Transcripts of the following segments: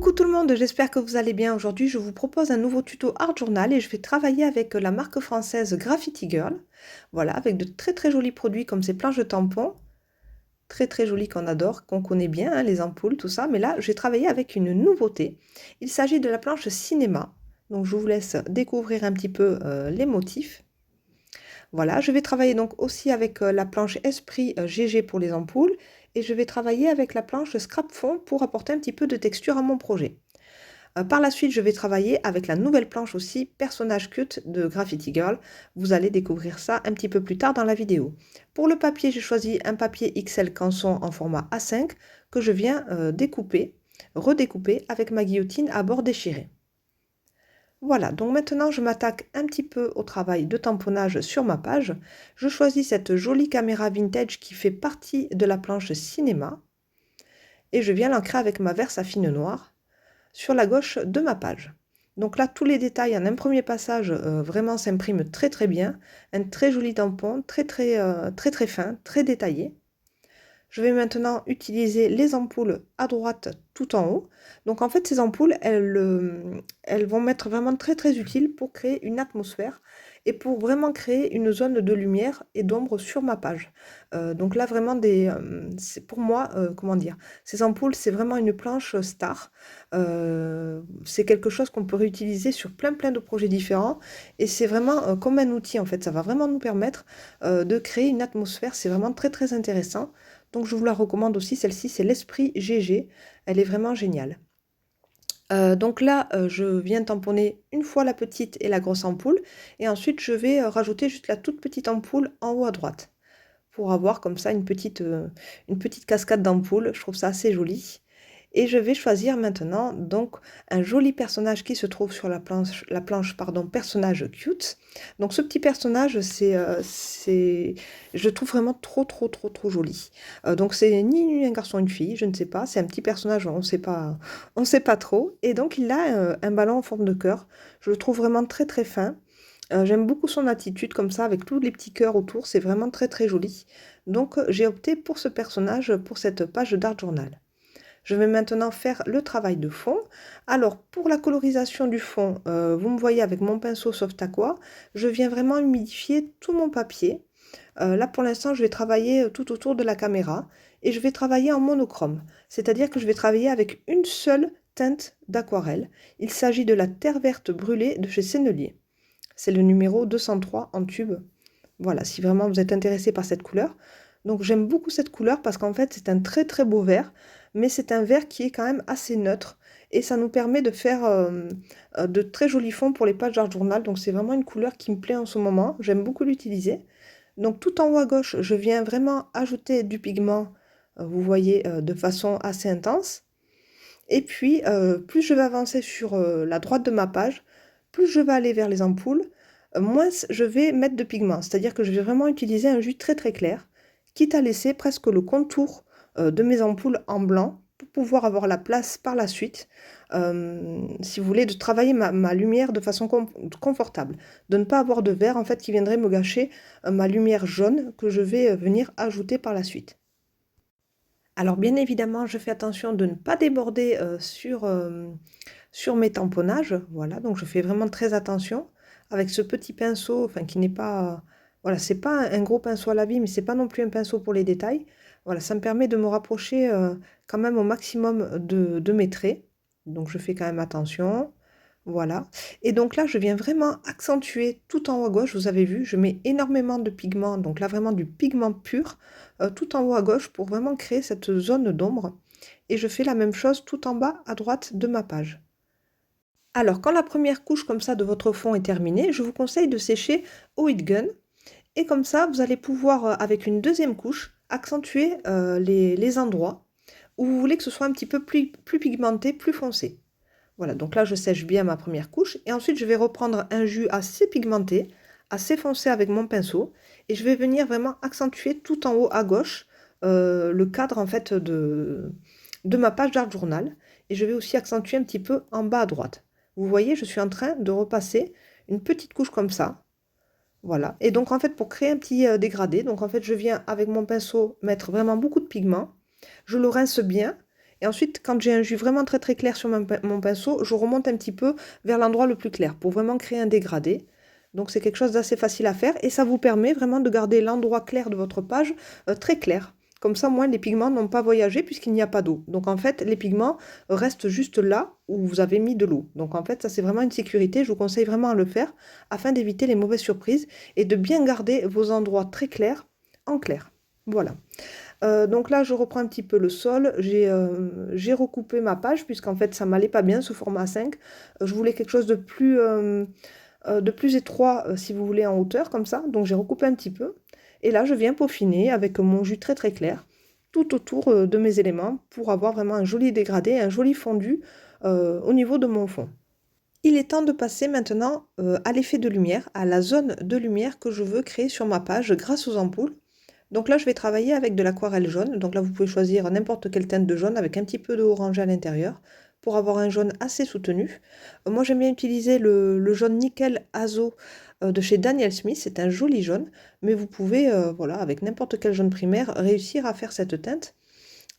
Coucou tout le monde, j'espère que vous allez bien. Aujourd'hui, je vous propose un nouveau tuto Art Journal et je vais travailler avec la marque française Graffiti Girl. Voilà, avec de très jolis produits comme ces planches de tampons. Très jolis qu'on adore, qu'on connaît bien, hein, les ampoules, tout ça. Mais là, je vais travailler avec une nouveauté. Il s'agit de la planche cinéma. Donc, je vous laisse découvrir un petit peu les motifs. Voilà, je vais travailler donc aussi avec la planche Esprit GG pour les ampoules et je vais travailler avec la planche Scrap Fond pour apporter un petit peu de texture à mon projet. Par la suite, je vais travailler avec la nouvelle planche aussi, Personnage Cut de Graffiti Girl. Vous allez découvrir ça un petit peu plus tard dans la vidéo. Pour le papier, j'ai choisi un papier XL Canson en format A5 que je viens découper, redécouper avec ma guillotine à bord déchiré. Voilà, donc maintenant je m'attaque un petit peu au travail de tamponnage sur ma page. Je choisis cette jolie caméra vintage qui fait partie de la planche cinéma et je viens l'ancrer avec ma Versafine noire sur la gauche de ma page. Donc là, tous les détails en un premier passage vraiment s'impriment très bien. Un très joli tampon, très fin, très détaillé. Je vais maintenant utiliser les ampoules à droite tout en haut. Donc en fait, ces ampoules, elles vont m'être vraiment très utiles pour créer une atmosphère et pour vraiment créer une zone de lumière et d'ombre sur ma page. Donc là, vraiment, c'est pour moi, comment dire, ces ampoules, c'est vraiment une planche star. C'est quelque chose qu'on peut réutiliser sur plein de projets différents et c'est vraiment comme un outil en fait. Ça va vraiment nous permettre de créer une atmosphère. C'est vraiment très intéressant. Donc je vous la recommande aussi, celle-ci, c'est l'Esprit GG. Elle est vraiment géniale. Donc là, je viens tamponner une fois la petite et la grosse ampoule. Et ensuite, je vais rajouter juste la toute petite ampoule en haut à droite. Pour avoir comme ça une petite cascade d'ampoules. Je trouve ça assez joli. Et je vais choisir maintenant donc un joli personnage qui se trouve sur la planche pardon, personnage cute. Donc ce petit personnage, je le trouve vraiment trop joli. Donc c'est ni un garçon ni une fille, je ne sais pas. C'est un petit personnage, on ne sait pas trop. Et donc il a un ballon en forme de cœur. Je le trouve vraiment très fin. J'aime beaucoup son attitude comme ça, avec tous les petits cœurs autour. C'est vraiment très joli. Donc j'ai opté pour ce personnage, pour cette page d'Art Journal. Je vais maintenant faire le travail de fond. Alors, pour la colorisation du fond, vous me voyez avec mon pinceau Soft Aqua, je viens vraiment humidifier tout mon papier. Là, pour l'instant, je vais travailler tout autour de la caméra et je vais travailler en monochrome. C'est-à-dire que je vais travailler avec une seule teinte d'aquarelle. Il s'agit de la Terre verte brûlée de chez Sennelier. C'est le numéro 203 en tube. Voilà, si vraiment vous êtes intéressé par cette couleur. Donc j'aime beaucoup cette couleur parce qu'en fait c'est un très beau vert, mais c'est un vert qui est quand même assez neutre et ça nous permet de faire de très jolis fonds pour les pages d'Art Journal. Donc c'est vraiment une couleur qui me plaît en ce moment, j'aime beaucoup l'utiliser. Donc tout en haut à gauche, je viens vraiment ajouter du pigment, vous voyez, de façon assez intense. Et puis plus je vais avancer sur la droite de ma page, plus je vais aller vers les ampoules, moins je vais mettre de pigment. C'est-à-dire que je vais vraiment utiliser un jus très clair, quitte à laisser presque le contour de mes ampoules en blanc pour pouvoir avoir la place par la suite, si vous voulez, de travailler ma lumière de façon confortable. De ne pas avoir de vert en fait qui viendrait me gâcher ma lumière jaune que je vais venir ajouter par la suite. Alors bien évidemment, je fais attention de ne pas déborder sur mes tamponnages. Voilà, donc je fais vraiment très attention avec ce petit pinceau, enfin qui n'est pas, voilà, c'est pas un gros pinceau à la vie, mais c'est pas non plus un pinceau pour les détails. Voilà, ça me permet de me rapprocher quand même au maximum de mes traits. Donc je fais quand même attention. Voilà. Et donc là, je viens vraiment accentuer tout en haut à gauche. Vous avez vu, je mets énormément de pigment. Donc là, vraiment du pigment pur tout en haut à gauche pour vraiment créer cette zone d'ombre. Et je fais la même chose tout en bas à droite de ma page. Alors, quand la première couche comme ça de votre fond est terminée, je vous conseille de sécher au heat gun. Et comme ça, vous allez pouvoir, avec une deuxième couche, accentuer les endroits où vous voulez que ce soit un petit peu plus pigmenté, plus foncé. Voilà, donc là, je sèche bien ma première couche. Et ensuite, je vais reprendre un jus assez pigmenté, assez foncé avec mon pinceau. Et je vais venir vraiment accentuer tout en haut à gauche le cadre, en fait, de ma page d'Art Journal. Et je vais aussi accentuer un petit peu en bas à droite. Vous voyez, je suis en train de repasser une petite couche comme ça. Voilà. Et donc, en fait, pour créer un petit dégradé, donc en fait, je viens avec mon pinceau mettre vraiment beaucoup de pigment. Je le rince bien. Et ensuite, quand j'ai un jus vraiment très très clair sur mon pinceau, je remonte un petit peu vers l'endroit le plus clair pour vraiment créer un dégradé. Donc c'est quelque chose d'assez facile à faire et ça vous permet vraiment de garder l'endroit clair de votre page très clair. Comme ça, moins les pigments n'ont pas voyagé puisqu'il n'y a pas d'eau. Donc en fait, les pigments restent juste là où vous avez mis de l'eau. Donc en fait, ça c'est vraiment une sécurité. Je vous conseille vraiment à le faire afin d'éviter les mauvaises surprises et de bien garder vos endroits très clairs en clair. Voilà. Donc là, je reprends un petit peu le sol. J'ai recoupé ma page puisqu'en fait, ça m'allait pas bien ce format 5. Je voulais quelque chose de plus étroit, si vous voulez, en hauteur, comme ça. Donc j'ai recoupé un petit peu. Et là, je viens peaufiner avec mon jus très très clair tout autour de mes éléments pour avoir vraiment un joli dégradé, un joli fondu au niveau de mon fond. Il est temps de passer maintenant à l'effet de lumière, à la zone de lumière que je veux créer sur ma page grâce aux ampoules. Donc là, je vais travailler avec de l'aquarelle jaune. Donc là, vous pouvez choisir n'importe quelle teinte de jaune avec un petit peu de orangé à l'intérieur pour avoir un jaune assez soutenu. Moi, j'aime bien utiliser le jaune nickel azo de chez Daniel Smith. C'est un joli jaune, mais vous pouvez, voilà, avec n'importe quel jaune primaire, réussir à faire cette teinte.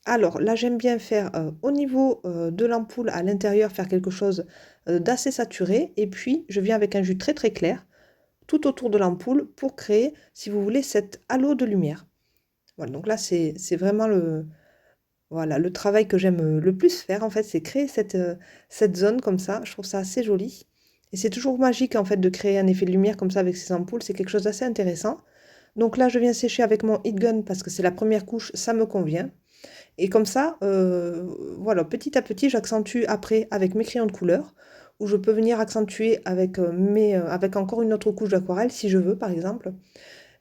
Alors là, j'aime bien faire au niveau de l'ampoule à l'intérieur, faire quelque chose d'assez saturé. Et puis, je viens avec un jus très très clair tout autour de l'ampoule pour créer, si vous voulez, cet halo de lumière. Voilà, donc là, c'est vraiment voilà, le travail que j'aime le plus faire, en fait, c'est créer cette zone comme ça. Je trouve ça assez joli. Et c'est toujours magique, en fait, de créer un effet de lumière comme ça avec ces ampoules. C'est quelque chose d'assez intéressant. Donc là, je viens sécher avec mon heat gun parce que c'est la première couche, ça me convient. Et comme ça, voilà, petit à petit, j'accentue après avec mes crayons de couleur, où je peux venir accentuer avec, avec encore une autre couche d'aquarelle, si je veux, par exemple.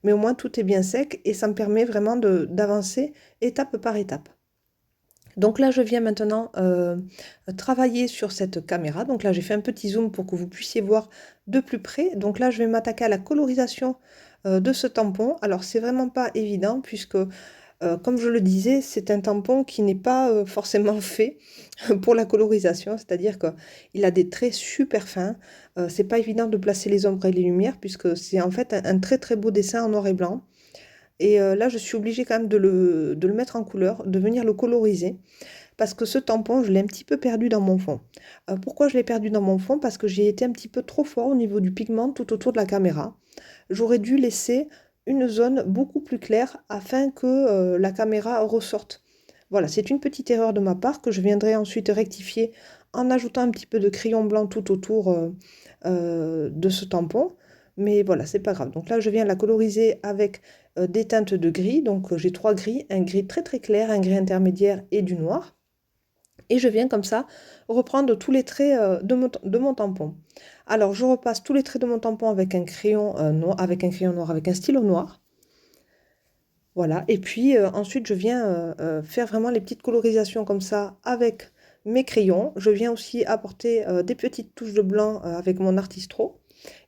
Mais au moins, tout est bien sec et ça me permet vraiment d'avancer étape par étape. Donc là, je viens maintenant travailler sur cette caméra. Donc là, j'ai fait un petit zoom pour que vous puissiez voir de plus près. Donc là, je vais m'attaquer à la colorisation de ce tampon. Alors, c'est vraiment pas évident puisque comme je le disais, c'est un tampon qui n'est pas forcément fait pour la colorisation, c'est-à-dire qu'il a des traits super fins. C'est pas évident de placer les ombres et les lumières puisque c'est en fait un très très beau dessin en noir et blanc. Et là, je suis obligée quand même de le mettre en couleur, de venir le coloriser parce que ce tampon, je l'ai un petit peu perdu dans mon fond. Pourquoi je l'ai perdu dans mon fond? Parce que j'ai été un petit peu trop fort au niveau du pigment tout autour de la caméra. J'aurais dû laisser une zone beaucoup plus claire afin que la caméra ressorte. Voilà, c'est une petite erreur de ma part que je viendrai ensuite rectifier en ajoutant un petit peu de crayon blanc tout autour de ce tampon. Mais voilà, c'est pas grave. Donc là, je viens la coloriser avec des teintes de gris. Donc j'ai trois gris, un gris très très clair, un gris intermédiaire et du noir. Et je viens comme ça reprendre tous les traits de mon tampon. Alors je repasse tous les traits de mon tampon avec un crayon noir, avec un stylo noir. Voilà, et puis ensuite je viens faire vraiment les petites colorisations comme ça avec mes crayons. Je viens aussi apporter des petites touches de blanc avec mon Artistro.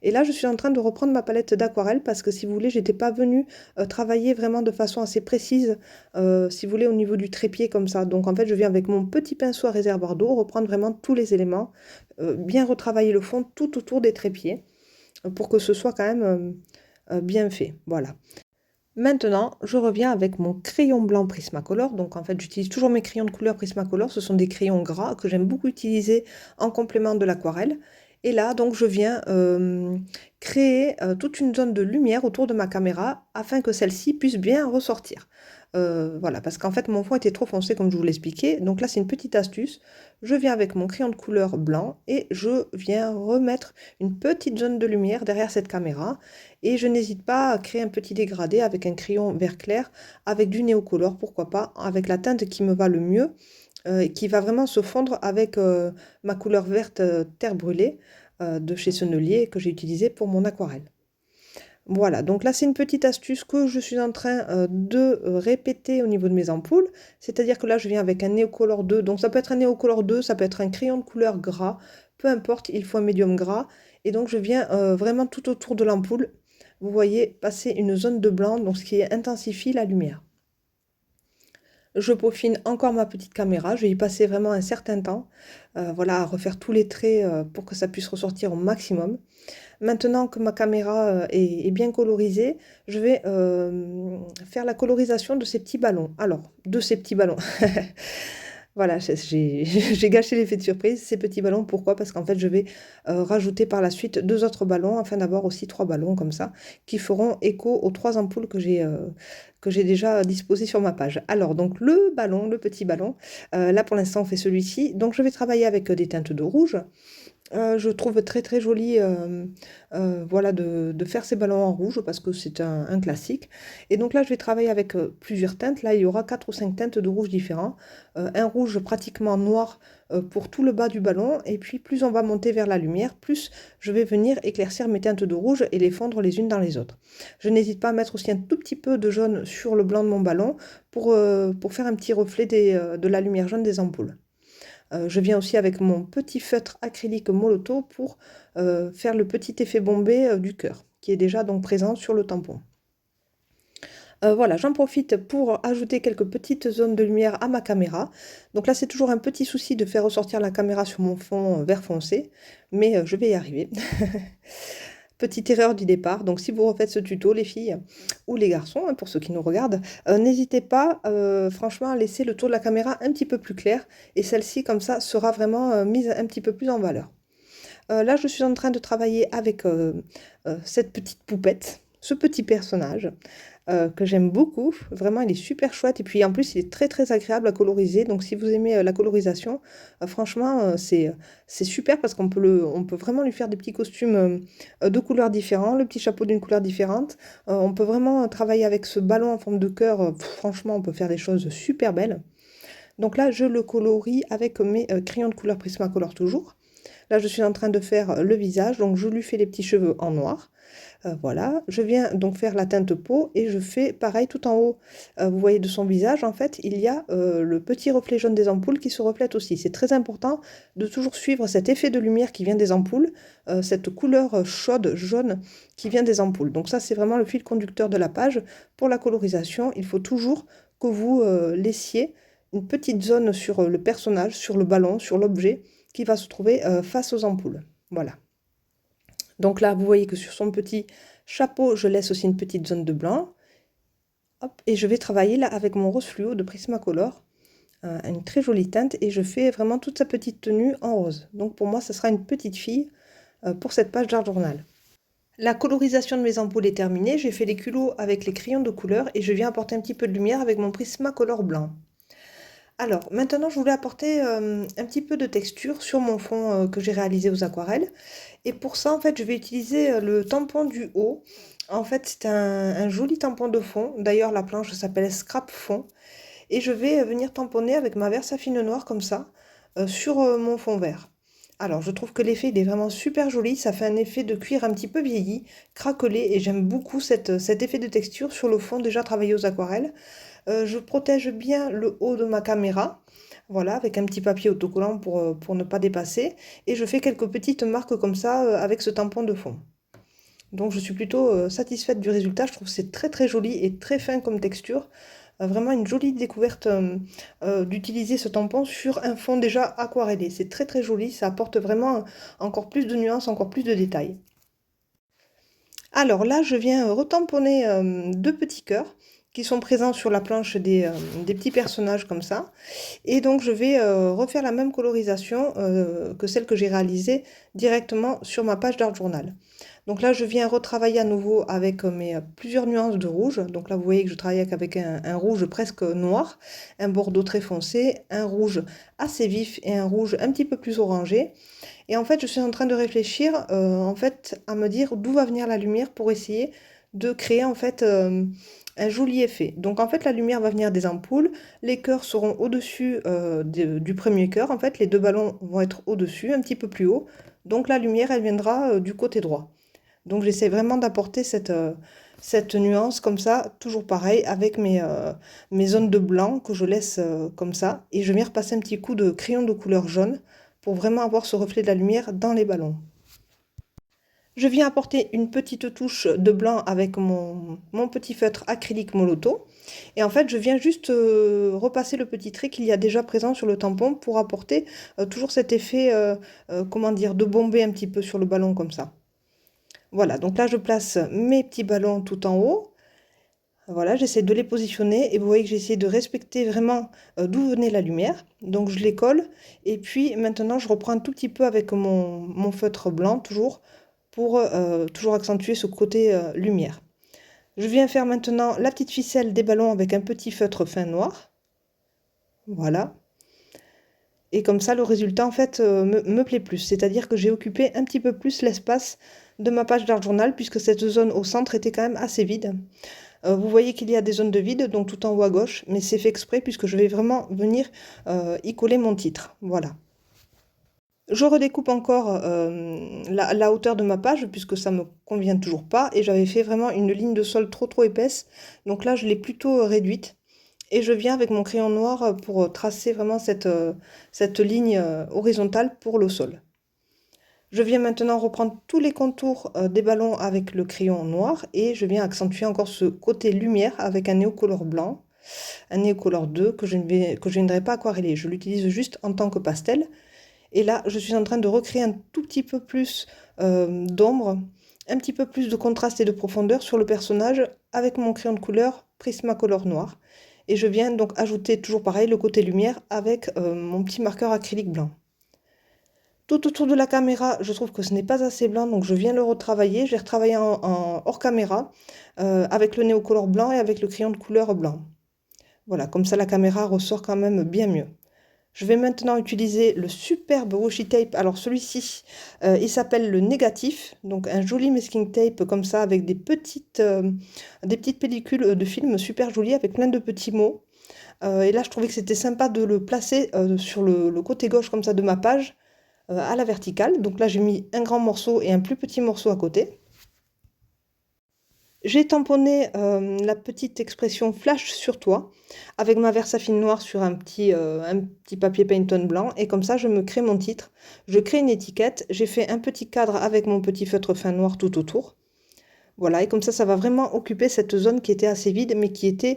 Et là, je suis en train de reprendre ma palette d'aquarelle parce que si vous voulez, j'étais pas venue travailler vraiment de façon assez précise, si vous voulez, au niveau du trépied comme ça. Donc en fait, je viens avec mon petit pinceau à réservoir d'eau reprendre vraiment tous les éléments, bien retravailler le fond tout autour des trépieds pour que ce soit quand même bien fait. Voilà. Maintenant, je reviens avec mon crayon blanc Prismacolor. Donc en fait, j'utilise toujours mes crayons de couleur Prismacolor. Ce sont des crayons gras que j'aime beaucoup utiliser en complément de l'aquarelle. Et là, donc, je viens créer toute une zone de lumière autour de ma caméra afin que celle-ci puisse bien ressortir. Voilà, parce qu'en fait, mon fond était trop foncé, comme je vous l'expliquais. Donc là, c'est une petite astuce. Je viens avec mon crayon de couleur blanc et je viens remettre une petite zone de lumière derrière cette caméra. Et je n'hésite pas à créer un petit dégradé avec un crayon vert clair, avec du néocolor, pourquoi pas, avec la teinte qui me va le mieux, et qui va vraiment se fondre avec ma couleur verte terre brûlée de chez Sennelier que j'ai utilisée pour mon aquarelle. Voilà, donc là c'est une petite astuce que je suis en train de répéter au niveau de mes ampoules. C'est-à-dire que là je viens avec un Néocolor 2, donc ça peut être un Néocolor 2, ça peut être un crayon de couleur gras, peu importe, il faut un médium gras. Et donc je viens vraiment tout autour de l'ampoule, vous voyez, passer une zone de blanc, donc ce qui intensifie la lumière. Je peaufine encore ma petite caméra, je vais y passer vraiment un certain temps, voilà, à refaire tous les traits pour que ça puisse ressortir au maximum. Maintenant que ma caméra est bien colorisée, je vais faire la colorisation de ces petits ballons. Alors, de ces petits ballons. Voilà, j'ai gâché l'effet de surprise, ces petits ballons. Pourquoi? Parce qu'en fait, je vais rajouter par la suite deux autres ballons afin d'avoir aussi trois ballons comme ça qui feront écho aux trois ampoules que j'ai déjà disposées sur ma page. Alors, donc le ballon, le petit ballon, là pour l'instant, on fait celui-ci. Donc, je vais travailler avec des teintes de rouge. Je trouve très très joli voilà, de faire ces ballons en rouge parce que c'est un classique. Et donc là, je vais travailler avec plusieurs teintes. Là, il y aura 4 ou 5 teintes de rouge différents. Un rouge pratiquement noir pour tout le bas du ballon. Et puis, plus on va monter vers la lumière, plus je vais venir éclaircir mes teintes de rouge et les fondre les unes dans les autres. Je n'hésite pas à mettre aussi un tout petit peu de jaune sur le blanc de mon ballon pour faire un petit reflet de la lumière jaune des ampoules. Je viens aussi avec mon petit feutre acrylique Moloto pour faire le petit effet bombé du cœur, qui est déjà donc présent sur le tampon. Voilà, j'en profite pour ajouter quelques petites zones de lumière à ma caméra. Donc là, c'est toujours un petit souci de faire ressortir la caméra sur mon fond vert foncé, mais je vais y arriver. Petite erreur du départ, donc si vous refaites ce tuto, les filles ou les garçons, hein, pour ceux qui nous regardent, n'hésitez pas franchement à laisser le tour de la caméra un petit peu plus clair et celle-ci comme ça sera vraiment mise un petit peu plus en valeur. Là je suis en train de travailler avec cette petite poupette, ce petit personnage que j'aime beaucoup, vraiment il est super chouette et puis en plus il est très très agréable à coloriser, donc si vous aimez la colorisation, franchement c'est super parce on peut vraiment lui faire des petits costumes de couleurs différentes, le petit chapeau d'une couleur différente, on peut vraiment travailler avec ce ballon en forme de cœur, franchement on peut faire des choses super belles. Donc là je le colorie avec mes crayons de couleur Prismacolor toujours. Là je suis en train de faire le visage, donc je lui fais les petits cheveux en noir. Voilà, je viens donc faire la teinte peau et je fais pareil tout en haut. Vous voyez de son visage, en fait, il y a le petit reflet jaune des ampoules qui se reflète aussi. C'est très important de toujours suivre cet effet de lumière qui vient des ampoules, cette couleur chaude jaune qui vient des ampoules. Donc ça, c'est vraiment le fil conducteur de la page. Pour la colorisation, il faut toujours que vous laissiez une petite zone sur le personnage, sur le ballon, sur l'objet qui va se trouver face aux ampoules. Voilà. Donc là, vous voyez que sur son petit chapeau, je laisse aussi une petite zone de blanc. Hop, et je vais travailler là avec mon rose fluo de Prismacolor, une très jolie teinte, et je fais vraiment toute sa petite tenue en rose. Donc pour moi, ce sera une petite fille pour cette page d'art journal. La colorisation de mes ampoules est terminée, j'ai fait les culots avec les crayons de couleur et je viens apporter un petit peu de lumière avec mon Prismacolor blanc. Alors, maintenant, je voulais apporter un petit peu de texture sur mon fond que j'ai réalisé aux aquarelles. Et pour ça, en fait, je vais utiliser le tampon du haut. En fait, c'est un joli tampon de fond. D'ailleurs, la planche s'appelle Scrap Fond. Et je vais venir tamponner avec ma Versafine noire comme ça sur mon fond vert. Alors, je trouve que l'effet il est vraiment super joli. Ça fait un effet de cuir un petit peu vieilli, craquelé. Et j'aime beaucoup cet effet de texture sur le fond déjà travaillé aux aquarelles. Je protège bien le haut de ma caméra. Voilà, avec un petit papier autocollant pour ne pas dépasser. Et je fais quelques petites marques comme ça avec ce tampon de fond. Donc je suis plutôt satisfaite du résultat. Je trouve que c'est très très joli et très fin comme texture. Vraiment une jolie découverte d'utiliser ce tampon sur un fond déjà aquarellé. C'est très très joli. Ça apporte vraiment encore plus de nuances, encore plus de détails. Alors là, je viens retamponner deux petits cœurs qui sont présents sur la planche des petits personnages comme ça. Et donc, je vais refaire la même colorisation que celle que j'ai réalisée directement sur ma page d'art journal. Donc là, je viens retravailler à nouveau avec mes plusieurs nuances de rouge. Donc là, vous voyez que je travaille avec un rouge presque noir, un bordeaux très foncé, un rouge assez vif et un rouge un petit peu plus orangé. Et en fait, je suis en train de réfléchir en fait, à me dire d'où va venir la lumière pour essayer de créer en fait un joli effet. Donc en fait, la lumière va venir des ampoules, les cœurs seront au-dessus du premier cœur. En fait, les deux ballons vont être au-dessus, un petit peu plus haut. Donc la lumière, elle viendra du côté droit. Donc j'essaie vraiment d'apporter cette nuance comme ça, toujours pareil, avec mes zones de blanc que je laisse comme ça. Et je viens repasser un petit coup de crayon de couleur jaune pour vraiment avoir ce reflet de la lumière dans les ballons. Je viens apporter une petite touche de blanc avec mon petit feutre acrylique Moloto. Et en fait, je viens juste repasser le petit trait qu'il y a déjà présent sur le tampon pour apporter toujours cet effet, comment dire, de bomber un petit peu sur le ballon comme ça. Voilà, donc là je place mes petits ballons tout en haut. Voilà, j'essaie de les positionner et vous voyez que j'ai essayé de respecter vraiment d'où venait la lumière. Donc je les colle et puis maintenant je reprends un tout petit peu avec mon feutre blanc toujours pour toujours accentuer ce côté lumière. Je viens faire maintenant la petite ficelle des ballons avec un petit feutre fin noir. Voilà. Et comme ça, le résultat, en fait, me plaît plus. C'est-à-dire que j'ai occupé un petit peu plus l'espace de ma page d'art journal, puisque cette zone au centre était quand même assez vide. Vous voyez qu'il y a des zones de vide, donc tout en haut à gauche, mais c'est fait exprès, puisque je vais vraiment venir y coller mon titre. Voilà. Je redécoupe encore la hauteur de ma page, puisque ça me convient toujours pas, et j'avais fait vraiment une ligne de sol trop épaisse. Donc là, je l'ai plutôt réduite. Et je viens avec mon crayon noir pour tracer vraiment cette ligne horizontale pour le sol. Je viens maintenant reprendre tous les contours des ballons avec le crayon noir et je viens accentuer encore ce côté lumière avec un néocolor blanc, un néocolor 2 que je ne viendrai pas aquareller. Je l'utilise juste en tant que pastel. Et là, je suis en train de recréer un tout petit peu plus d'ombre, un petit peu plus de contraste et de profondeur sur le personnage avec mon crayon de couleur Prismacolor noir. Et je viens donc ajouter toujours pareil le côté lumière avec mon petit marqueur acrylique blanc. Tout autour de la caméra, je trouve que ce n'est pas assez blanc, donc je viens le retravailler. Je l'ai retravaillé en hors caméra avec le néocolor blanc et avec le crayon de couleur blanc. Voilà, comme ça la caméra ressort quand même bien mieux. Je vais maintenant utiliser le superbe washi tape. Alors celui-ci, il s'appelle le négatif. Donc un joli masking tape comme ça avec des petites pellicules de film super jolies avec plein de petits mots. Et là, je trouvais que c'était sympa de le placer sur le côté gauche comme ça de ma page à la verticale. Donc là, j'ai mis un grand morceau et un plus petit morceau à côté. J'ai tamponné la petite expression flash sur toi avec ma Versafine noire sur un petit papier Pantone blanc et comme ça je me crée mon titre. Je crée une étiquette, j'ai fait un petit cadre avec mon petit feutre fin noir tout autour. Voilà, et comme ça va vraiment occuper cette zone qui était assez vide mais qui était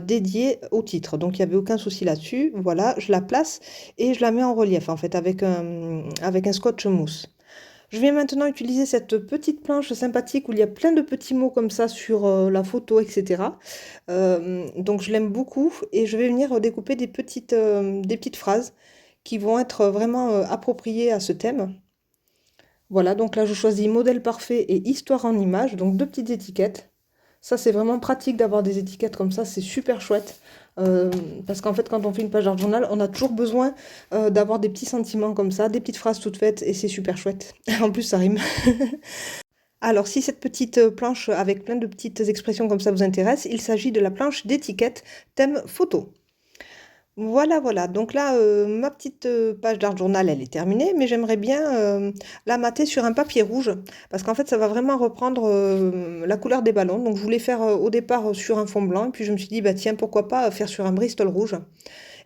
dédiée au titre. Donc il n'y avait aucun souci là-dessus. Voilà, je la place et je la mets en relief en fait avec un scotch mousse. Je vais maintenant utiliser cette petite planche sympathique où il y a plein de petits mots comme ça sur la photo, etc. Donc je l'aime beaucoup et je vais venir découper des petites phrases qui vont être vraiment appropriées à ce thème. Voilà, donc là je choisis modèle parfait et histoire en image, donc deux petites étiquettes. Ça c'est vraiment pratique d'avoir des étiquettes comme ça, c'est super chouette. Euh, Parce qu'en fait quand on fait une page d'art journal, on a toujours besoin d'avoir des petits sentiments comme ça, des petites phrases toutes faites et c'est super chouette. En plus ça rime. Alors si cette petite planche avec plein de petites expressions comme ça vous intéresse, il s'agit de la planche d'étiquette thème photo. Voilà, voilà. Donc là, ma petite page d'art journal, elle est terminée, mais j'aimerais bien la mater sur un papier rouge, parce qu'en fait, ça va vraiment reprendre la couleur des ballons. Donc je voulais faire au départ sur un fond blanc, et puis je me suis dit, bah tiens, pourquoi pas faire sur un Bristol rouge.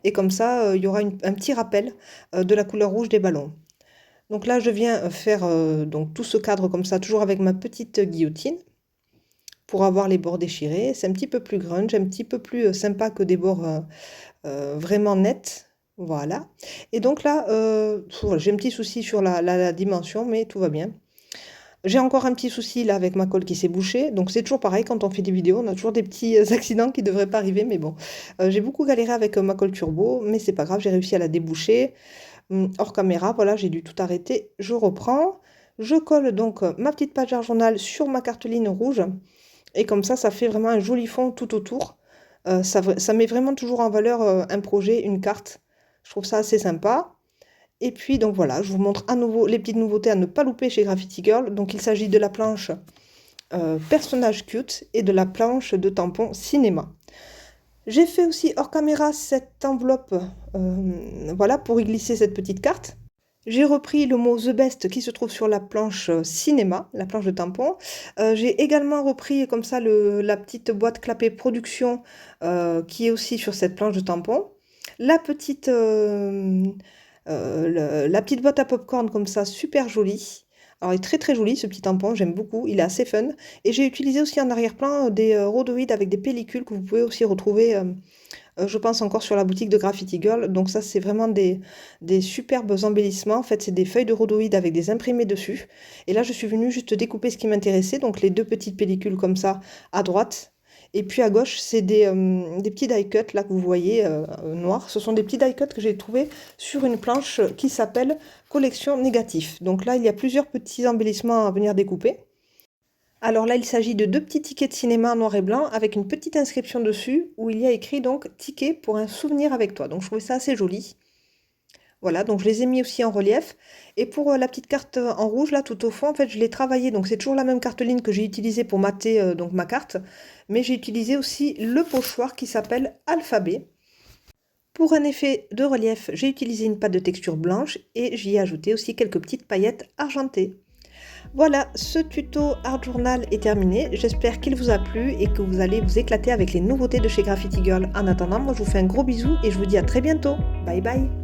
Et comme ça, il y aura un petit rappel de la couleur rouge des ballons. Donc là, je viens faire donc tout ce cadre comme ça, toujours avec ma petite guillotine, pour avoir les bords déchirés. C'est un petit peu plus grunge, un petit peu plus sympa que des bords vraiment nets. Voilà. Et donc là, j'ai un petit souci sur la dimension, mais tout va bien. J'ai encore un petit souci là avec ma colle qui s'est bouchée. Donc c'est toujours pareil, quand on fait des vidéos, on a toujours des petits accidents qui ne devraient pas arriver. Mais bon, j'ai beaucoup galéré avec ma colle turbo, mais c'est pas grave, j'ai réussi à la déboucher. Hors caméra, voilà, j'ai dû tout arrêter. Je reprends. Je colle donc ma petite page d'art journal sur ma carteline rouge. Et comme ça fait vraiment un joli fond tout autour. Ça met vraiment toujours en valeur un projet, une carte. Je trouve ça assez sympa. Et puis donc voilà, je vous montre à nouveau les petites nouveautés à ne pas louper chez Graffiti Girl. Donc il s'agit de la planche personnage cute et de la planche de tampon cinéma. J'ai fait aussi hors caméra cette enveloppe, voilà, pour y glisser cette petite carte. J'ai repris le mot The Best qui se trouve sur la planche cinéma, la planche de tampon. J'ai également repris comme ça la petite boîte clapet production qui est aussi sur cette planche de tampon. La petite, la petite boîte à popcorn comme ça, super jolie. Alors, il est très joli ce petit tampon, j'aime beaucoup, il est assez fun. Et j'ai utilisé aussi en arrière-plan des rhodoïdes avec des pellicules que vous pouvez aussi retrouver je pense encore sur la boutique de Graffiti Girl. Donc ça, c'est vraiment des superbes embellissements. En fait, c'est des feuilles de rhodoïdes avec des imprimés dessus. Et là, je suis venue juste découper ce qui m'intéressait. Donc les deux petites pellicules comme ça à droite. Et puis à gauche, c'est des petits die cuts là que vous voyez noirs. Ce sont des petits die cuts que j'ai trouvés sur une planche qui s'appelle Collection Négatif. Donc là, il y a plusieurs petits embellissements à venir découper. Alors là, il s'agit de deux petits tickets de cinéma en noir et blanc avec une petite inscription dessus où il y a écrit donc ticket pour un souvenir avec toi. Donc je trouvais ça assez joli. Voilà, donc je les ai mis aussi en relief. Et pour la petite carte en rouge, là, tout au fond, en fait, je l'ai travaillée. Donc c'est toujours la même carte ligne que j'ai utilisée pour mater donc ma carte. Mais j'ai utilisé aussi le pochoir qui s'appelle Alphabet. Pour un effet de relief, j'ai utilisé une pâte de texture blanche et j'y ai ajouté aussi quelques petites paillettes argentées. Voilà, ce tuto Art Journal est terminé. J'espère qu'il vous a plu et que vous allez vous éclater avec les nouveautés de chez Graffiti Girl. En attendant, moi je vous fais un gros bisou et je vous dis à très bientôt. Bye bye!